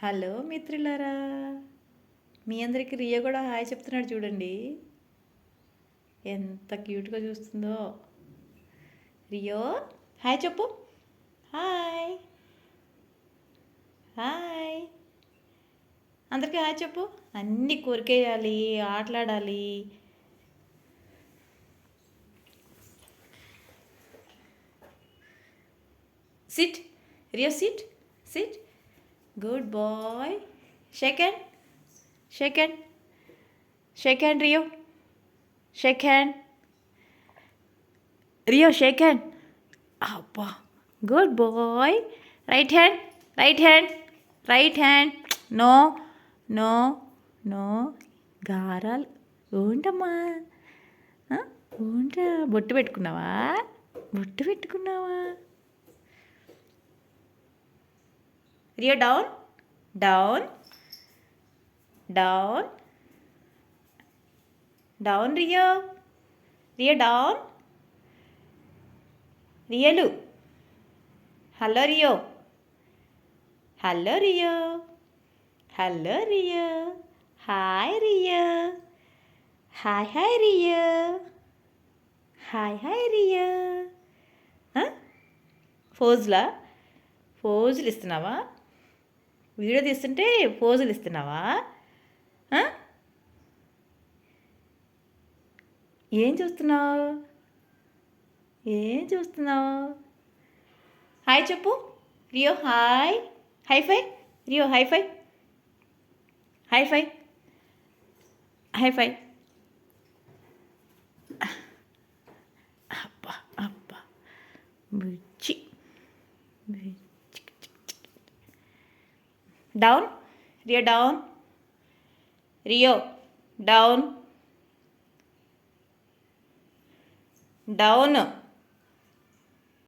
Hello మిత్రులారా, మీ అందరికి Rio కూడా హాయ్ చెప్తున్నాడు చూడండి. ఎంత క్యూట్గా చూస్తుందో. రియో హాయ్ చెప్పు. హాయ్ హాయ్ అందరికీ హాయ్ చెప్పు. అన్నీ కొరికేయాలి, ఆటలాడాలి. Sit Rio, sit sit. Good boy. Shake hand, shake hand, shake hand Rio, shake hand Rio, shake hand. అబ్బా, good boy. Right hand, right hand, right hand. No no no గారాలు. ఏంటమ్మా, ఏంటా, బొట్టు పెట్టుకున్నావా? బొట్టు పెట్టుకున్నావా? Rio down, down, down, down Rio, Rio down. రియలు hello Rio, hello Rio, hello Rio, hi Rio, hi hi Rio, hi hi Rio. ఫోజులా? ఫోజులు ఇస్తున్నావా? వీడియో తీస్తుంటే పోజులు ఇస్తున్నావా? ఏం చూస్తున్నావు? ఏం చూస్తున్నావు? హాయ్ చెప్పు Rio. Hi, high five Rio, high five, high five, high five. అబ్బా అబ్బా, బుచ్చి. Down Rio, down Rio, down, down.